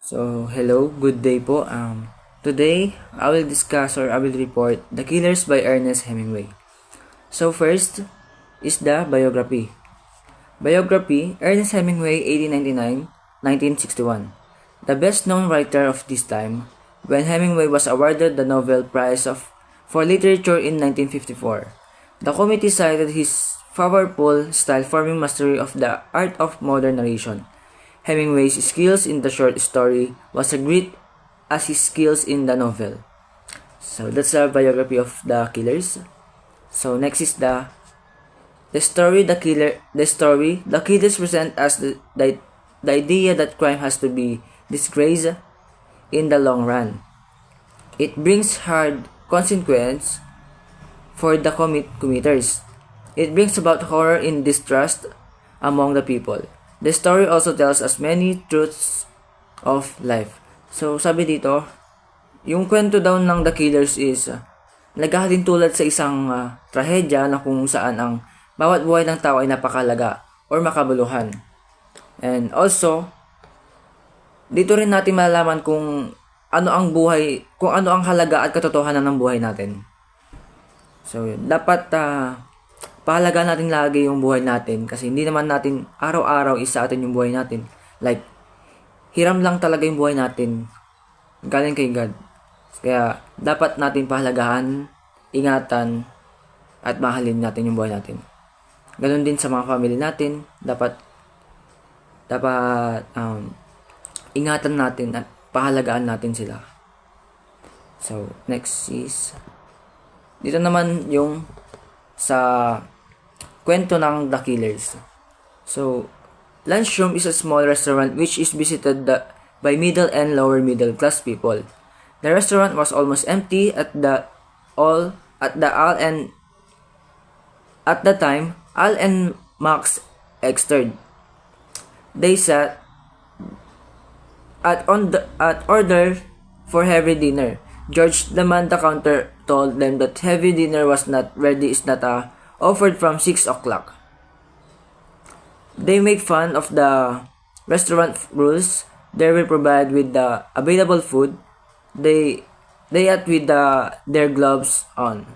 Hello, good day po. Today, I will discuss or I will report The Killers by Ernest Hemingway. First is the biography. Biography, Ernest Hemingway, 1899-1961. The best-known writer of this time, when Hemingway was awarded the Nobel Prize for Literature in 1954. The committee cited his powerful style-forming mastery of the art of modern narration. Hemingway's skills in the short story was as great as his skills in the novel. That's a biography of the killers. Next is the story. The killers present as the idea that crime has to be disgraced in the long run. It brings hard consequence for the committers. It brings about horror and distrust among the people. The story also tells us many truths of life. Sabi dito, yung kwento daw ng The Killers is naghahalin tulad sa isang trahedya na kung saan ang bawat buhay ng tao ay napakalaga or makabuluhan. And also, dito rin natin malalaman kung ano ang buhay, kung ano ang halaga at katotohanan ng buhay natin. Dapat pahalagaan natin lagi yung buhay natin kasi hindi naman natin araw-araw isa atin yung buhay natin. Like, hiram lang talaga yung buhay natin. Galing kay God. Kaya, dapat natin pahalagaan, ingatan, at mahalin natin yung buhay natin. Ganon din sa mga family natin. Dapat ingatan natin at pahalagaan natin sila. Next is, dito naman yung sa kwento ng The Killers. Lunchroom is a small restaurant which is visited by middle and lower middle class people. The restaurant was almost empty at the time Al and Max exered. They sat at order for heavy dinner. George, the man at the counter, told them that heavy dinner was not ready offered from 6 o'clock. They make fun of the restaurant rules. They will provide with the available food. They ate with their gloves on.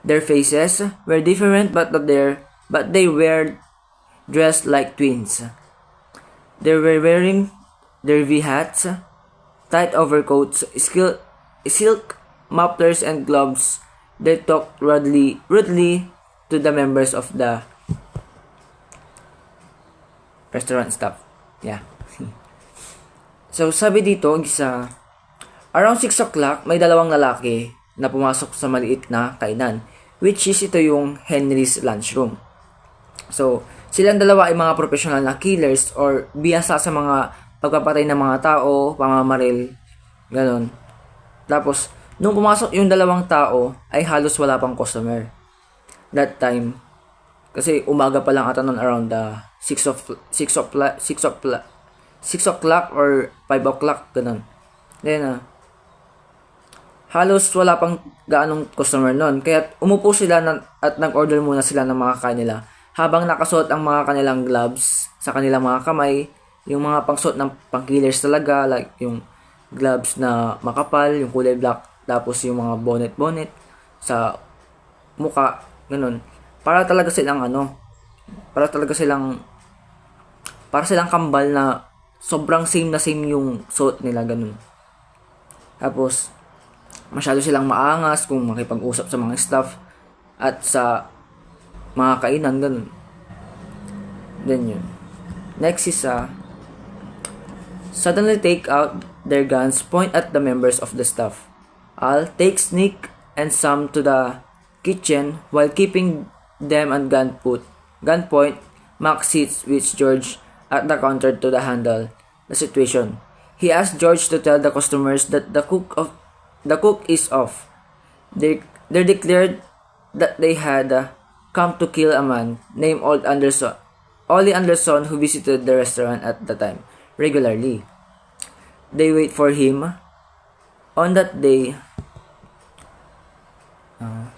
Their faces were different, but they were dressed like twins. They were wearing derby hats, tight overcoats, silk mufflers, and gloves. They talked rudely to the members of the restaurant staff. Yeah. Sabi dito, around 6 o'clock, may dalawang lalaki na pumasok sa maliit na kainan, which is ito yung Henry's lunchroom. Silang dalawa ay mga professional na killers or biyasa sa mga pagpapatay ng mga tao, pamamaril, ganon. Tapos, nung pumasok yung dalawang tao, ay halos wala pang customer. That time, kasi umaga pa lang ata nun around 6 o'clock or 5 o'clock, ganun. Then, halos wala pang gaanong customer nun. Kaya umupo sila at nag-order muna sila ng mga kanila habang nakasuot ang mga kanilang gloves sa kanilang mga kamay, yung mga pangsuot ng pang-killers talaga, like yung gloves na makapal, yung kulay black, tapos yung mga bonnet sa muka, ganun. Para silang kambal na sobrang same yung suot nila, ganun. Tapos, masyado silang maangas kung makipag-usap sa mga staff at sa mga kainan, ganun. Then yun. Next is suddenly take out their guns, point at the members of the staff. Al takes Nick and Sam to the kitchen while keeping them at gunpoint. Max sits with George at the counter to handle the situation. He asks George to tell the customers that the cook is off. They declared that they had come to kill a man named Ollie Anderson, who visited the restaurant at the time regularly. They wait for him. On that day,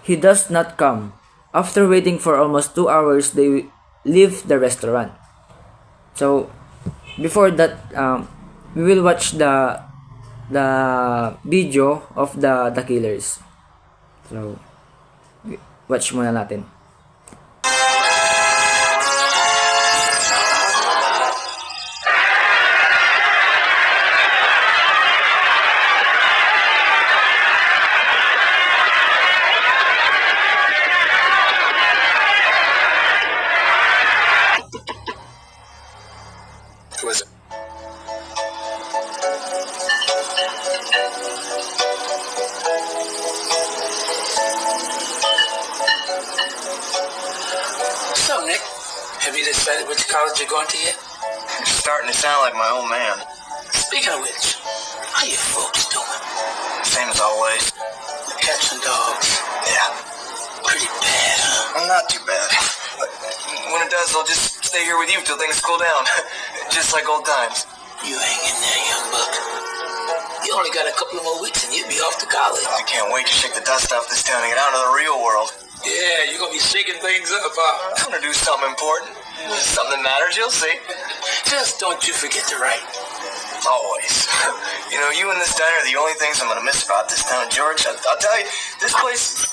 he does not come. After waiting for almost 2 hours, they leave the restaurant. Before that, we will watch the video of the killers. So, watch muna natin. So, Nick, have you decided which college you're going to yet? You're starting to sound like my old man. Speaking of which, how you folks doing? Same as always. The cats and dogs. Yeah. Pretty bad, huh? Well, not too bad. But when it does, I'll just stay here with you till things cool down. Just like old times. You hang in there, young buck. You only got a couple of more weeks and you'll be off to college. I can't wait to shake the dust off this town and get out into the real world. Yeah, you're going to be shaking things up, huh? I'm gonna do something important. Something that matters, you'll see. Just don't you forget to write. Always. You know, you and this diner are the only things I'm gonna miss about this town, George. I'll tell you, this place...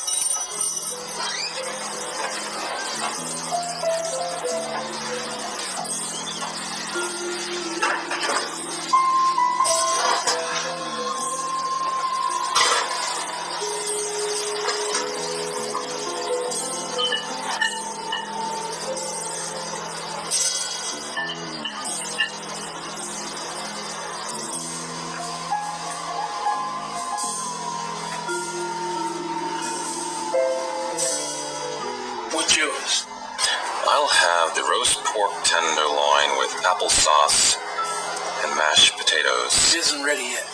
What's yours? I'll have the roast pork tenderloin with applesauce and mashed potatoes. It isn't ready yet.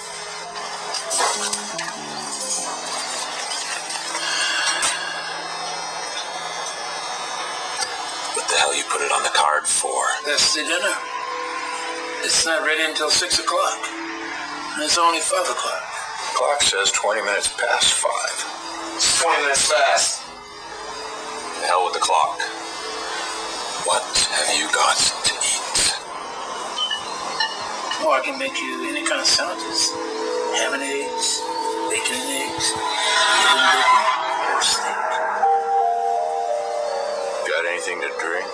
What the hell you put it on the card for? That's the dinner. It's not ready until 6 o'clock. And it's only 5 o'clock. Clock says 20 minutes past 5. It's 20 minutes fast. The hell with the clock. What have you got to eat? Oh, I can make you any kind of sandwiches. Ham and eggs, bacon and eggs, even bacon or steak. Got anything to drink?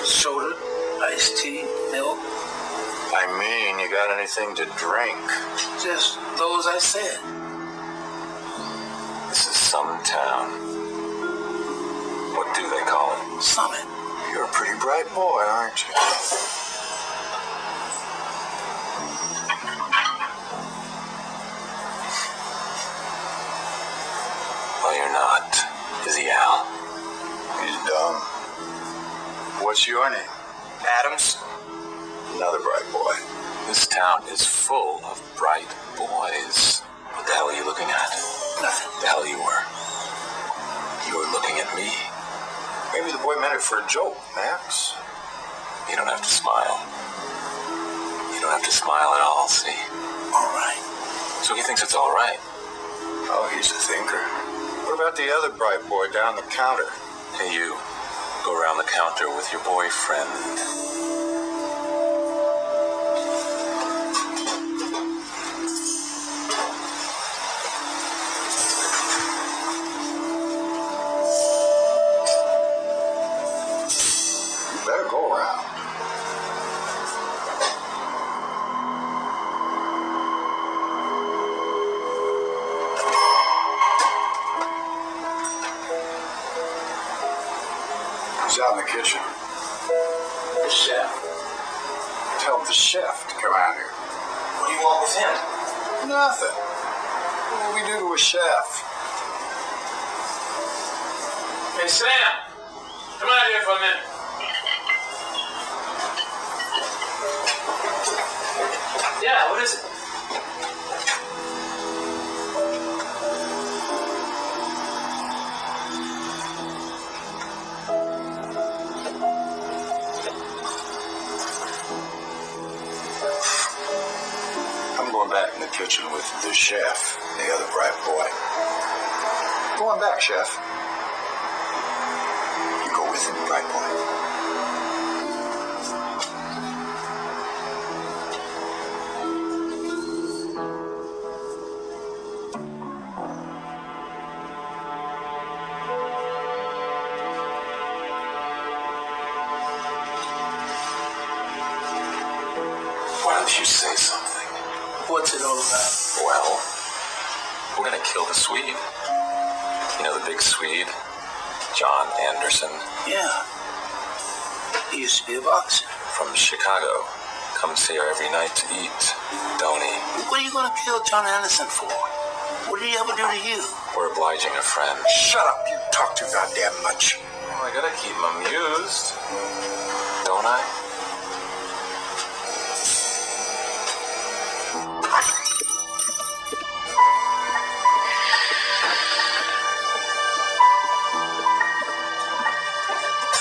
Soda, iced tea, milk. I mean, you got anything to drink? Just those I said. This is some town. What do they call it? Summit. You're a pretty bright boy, aren't you? Well, you're not, is he, Al? He's dumb. What's your name? Adams? Another bright boy. This town is full of bright boys. What the hell are you looking at? Nothing. The hell you were. You were looking at me. Maybe the boy meant it for a joke, Max. You don't have to smile. You don't have to smile at all, see? All right. So he thinks it's all right. Oh, he's a thinker. What about the other bright boy down the counter? Hey, you. Go around the counter with your boyfriend. Better go around. Who's out in the kitchen? The chef. Tell the chef to come out here. What do you want with him? Nothing. What do we do to a chef? Hey, Sam. Come out here for a minute. Yeah, what is it? I'm going back in the kitchen with the chef and the other bright boy. Go on back, chef. You go with him, bright boy. don't you say something? What's it all about? Well, we're gonna kill the Swede. You know the big Swede? John Anderson. Yeah. He used to be a boxer. From Chicago. Comes here every night to eat, don't he? What are you going to kill John Anderson for? What did he ever do to you? We're obliging a friend. Shut up, you talk too goddamn much. Oh, I gotta keep him amused. Don't I?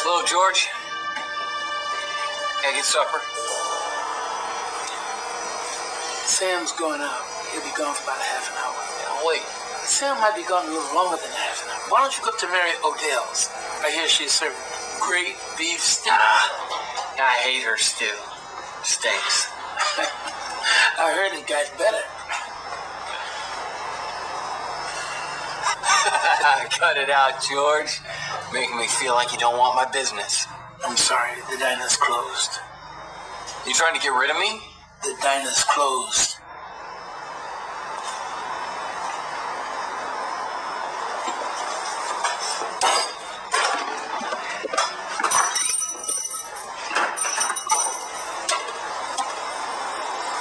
Hello, George. Can I get supper? Sam's going out. He'll be gone for about a half an hour. Now, wait. Sam might be gone a little longer than a half an hour. Why don't you go up to Mary Odell's? I hear she's serving great beef stew. I hate her stew. Stinks. I heard it got better. Cut it out, George. Making me feel like you don't want my business. I'm sorry, the diner's closed. You trying to get rid of me? The diner's closed.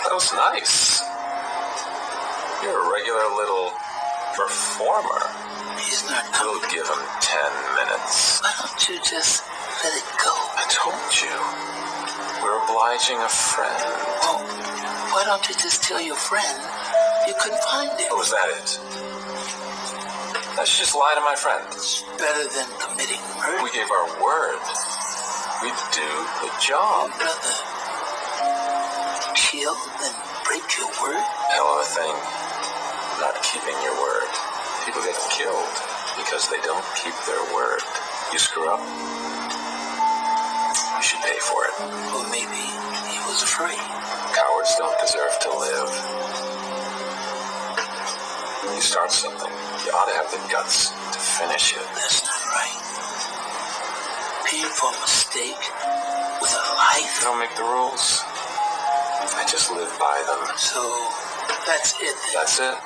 That was nice. You're a regular little performer. He's not coming. We'll give him 10 minutes. Why don't you just let it go? I told you. We're obliging a friend. Well, why don't you just tell your friend you couldn't find it? Oh, was that it? I should just lie to my friend. It's better than committing murder. We gave our word. We'd do the job. You'd rather kill than break your word? Hell of a thing. Not keeping your word. People get killed because they don't keep their word. You screw up, you should pay for it. Or maybe he was afraid. Cowards don't deserve to live. When you start something, you ought to have the guts to finish it. That's not right. Paying for a mistake with a life. I don't make the rules. I just live by them. So, that's it then. That's it.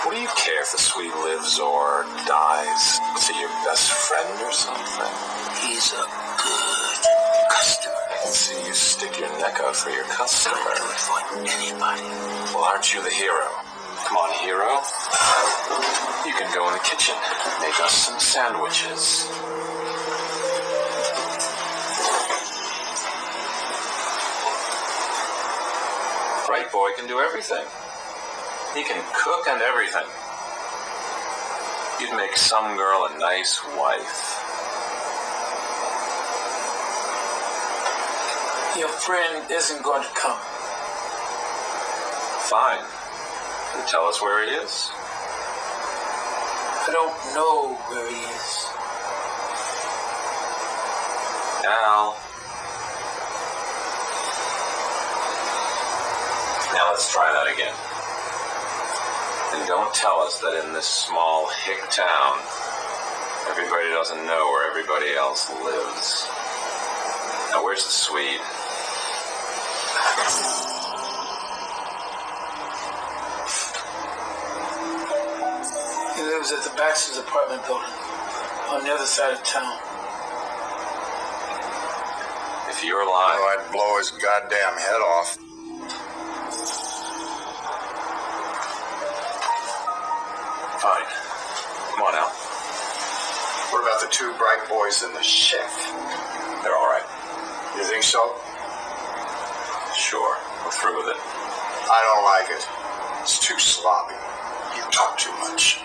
What do you care if the Swede lives or dies? Is he your best friend or something? He's a good customer. I can see you stick your neck out for your customer. I'd do it for anybody. Well, aren't you the hero? Come on, hero. You can go in the kitchen, make us some sandwiches. Bright boy can do everything. He can cook and everything. You'd make some girl a nice wife. Your friend isn't going to come. Fine. Then tell us where he is. I don't know where he is. Al. Now let's try that again. And don't tell us that in this small hick town, everybody doesn't know where everybody else lives. Now where's the Swede? He lives at the Baxter's apartment building on the other side of town. If you're lying, Oh, I'd blow his goddamn head off. fine. Come on, Al. What about the two bright boys and the chef? They're all right. You think so? Sure, we're through with it. I don't like it. It's too sloppy. You talk too much.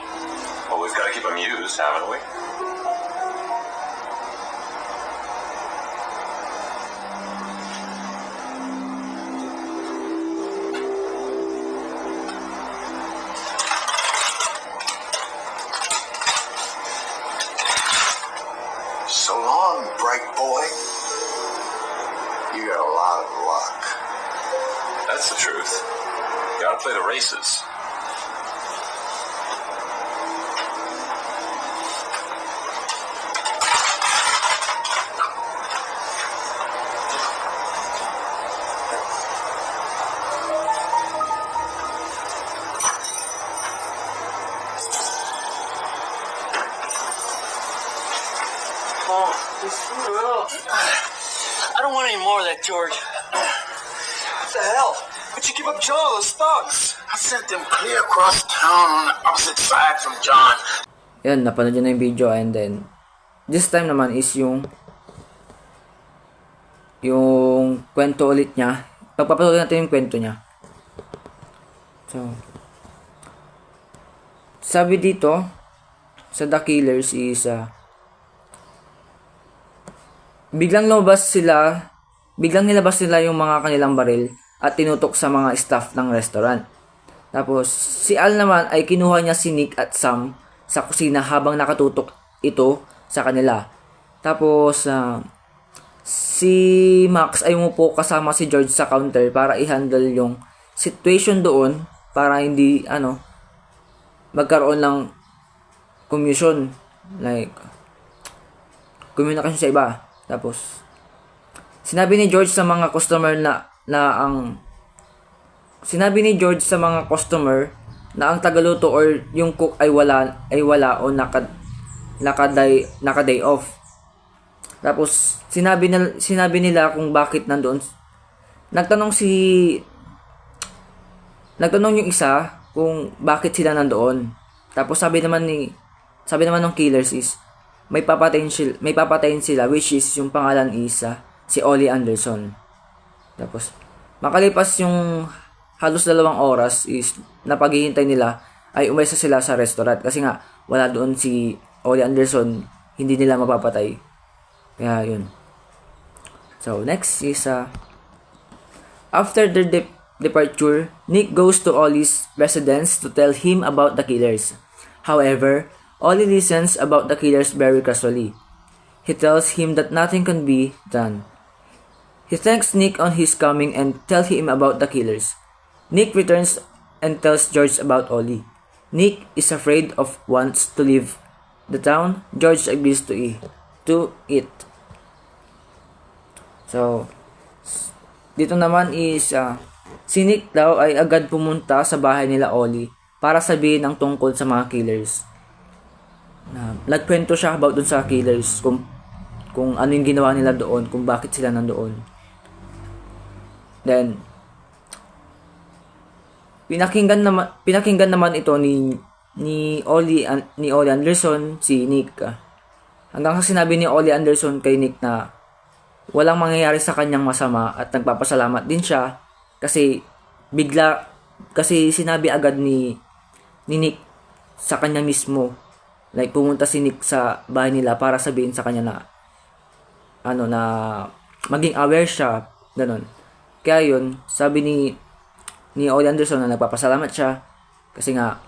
Well, we've got to keep them used, haven't we? So long, bright boy. You got a lot of luck. That's the truth. You gotta play the races. George. What the hell? Why'd you give up John, those thugs? I sent them clear across town on the opposite side from John. Yan, napanood nyo na yung video, and then this time naman is yung kwento ulit niya. Pagpapatuloy natin yung kwento niya. So, sabi dito sa The Killers is biglang nilabas nila yung mga kanilang baril at tinutok sa mga staff ng restaurant. Tapos si Al naman ay kinuha niya si Nick at Sam sa kusina habang nakatutok ito sa kanila. Tapos si Max ay umupo kasama si George sa counter para i-handle yung situation doon para hindi magkaroon ng communication, like communication sa iba. Tapos sinabi ni George sa mga customer na ang tagaluto or yung cook ay wala o naka-day off. Tapos sinabi nila kung bakit nandoon. Nagtanong yung isa kung bakit sila nandoon. Tapos sabi naman ng killers is may papatayin sila, which is yung pangalan is si Ollie Anderson. Tapos makalipas yung halos 2 oras is napaghihintay nila ay umalis sila sa restaurant kasi nga wala doon si Ollie Anderson, hindi nila mapapatay. Kaya yun. So next is after their departure, Nick goes to Ollie's residence to tell him about the killers. However, Ollie listens about the killers very casually. He tells him that nothing can be done. He thanks Nick on his coming and tells him about the killers. Nick returns and tells George about Ollie. Nick is afraid of wants to leave the town. George agrees to it. So, dito naman is si Nick daw ay agad pumunta sa bahay nila Ollie para sabihin ang tungkol sa mga killers. Nagkwento siya about dun sa killers, kung ano yung ginawa nila doon, kung bakit sila nandoon. Then pinakinggan naman ito ni Ollie Anderson si Nick. Hanggang sa sinabi ni Ollie Anderson kay Nick na walang mangyayari sa kanyang masama at nagpapasalamat din siya kasi sinabi agad ni Nick sa kanya mismo. Like pumunta si Nick sa bahay nila para sabihin sa kanya na maging aware siya, ganun. Kaya yun, sabi ni Ollie Anderson na nagpapasalamat siya kasi nga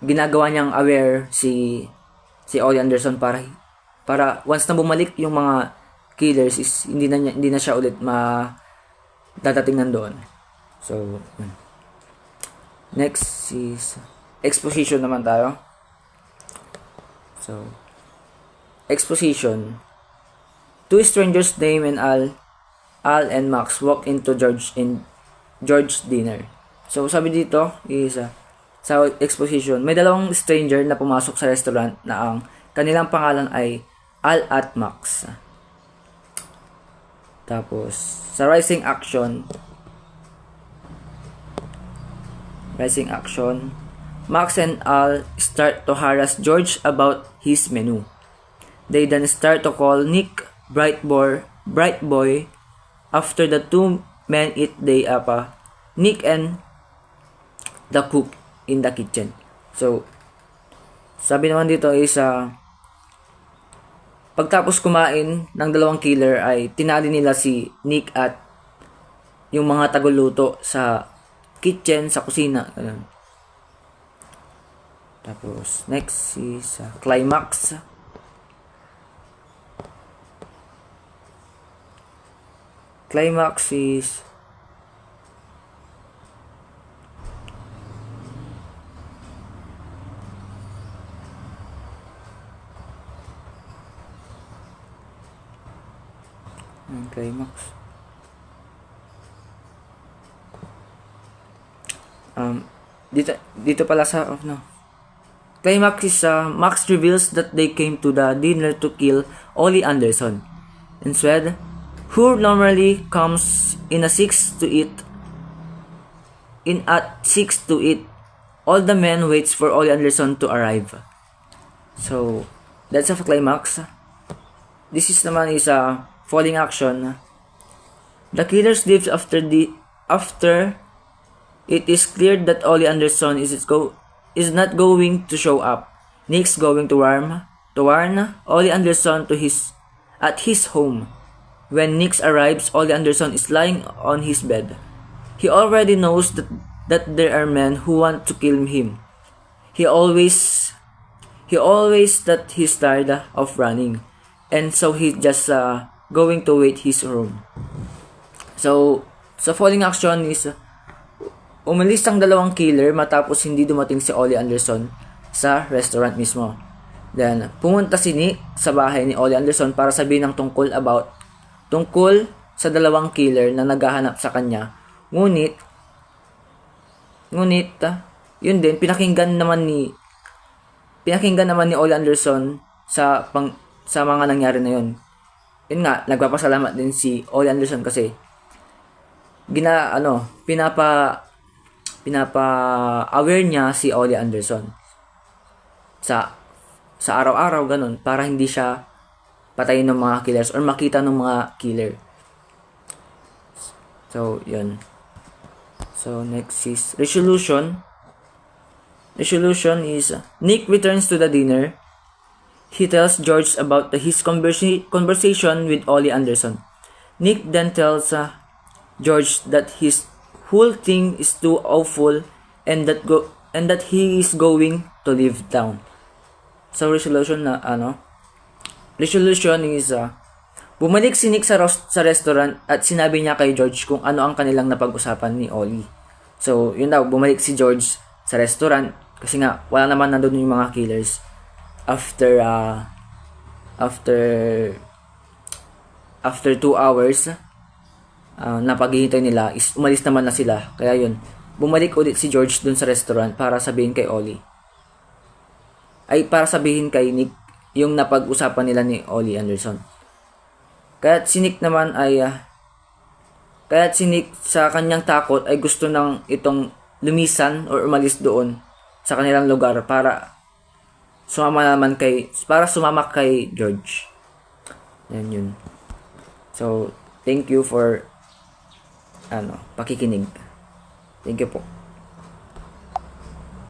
ginagawa niyang aware si Ollie Anderson para once na bumalik yung mga killers is hindi na siya ulit dadating nandoon. So next is exposition naman tayo. So exposition. Two strangers named Al and Max walk into George's dinner. So sabi dito is sa exposition, may 2 stranger na pumasok sa restaurant na ang kanilang pangalan ay Al at Max. Tapos sa rising action, Max and Al start to harass George about his menu. They then start to call Nick bright boy. After the 2 men eat, they Nick and the cook in the kitchen. So sabi naman dito is pagtapos kumain ng 2 killer ay tinali nila si Nick at yung mga tagaluto sa kitchen, sa kusina, ganun. Tapos next is climax. Climax is climax. Dito pala sa Climax is Max reveals that they came to the dinner to kill Ollie Anderson. Instead, who normally comes in at 6 to eat, all the men waits for Ollie Anderson to arrive. So, that's a climax. This is naman is a falling action. The killers leaves after it is clear that Ollie Anderson is not going to show up. Nick's going to warn Ollie Anderson at his home. When Nick arrives, Ollie Anderson is lying on his bed. He already knows that there are men who want to kill him. He always that he's tired of running, and so he's just going to wait his room. So, sa falling action is umalis ang dalawang killer matapos hindi dumating si Ollie Anderson sa restaurant mismo. Then, pumunta si Nick sa bahay ni Ollie Anderson para sabihin ng tungkol sa dalawang killer na naghahanap sa kanya. Ngunit, yun din, pinakinggan naman ni Ollie Anderson sa mga nangyari na yun. Yun nga, nagpapasalamat din si Ollie Anderson kasi pinapa-aware niya si Ollie Anderson sa araw-araw ganun para hindi siya patayin ng mga killers or makita ng mga killer. So, yun. So, next is resolution. Resolution is Nick returns to the dinner. He tells George about his conversation with Ollie Anderson. Nick then tells George that his whole thing is too awful and that he is going to leave town. So resolution is bumalik si Nick sa restaurant at sinabi niya kay George kung ano ang kanilang napag-usapan ni Ollie. So yun daw, bumalik si George sa restaurant kasi nga wala naman nandoon yung mga killers after 2 hours na paghihintay nila is umalis naman na sila. Kaya yun, bumalik ulit si George dun sa restaurant para sabihin kay Nick yung napag-usapan nila ni Ollie Anderson. Kaya't si Nick sa kanyang takot ay gusto nang itong lumisan or umalis doon sa kanilang lugar para sumama kay George. Yan yun. So, thank you for pakikinig. Thank you po.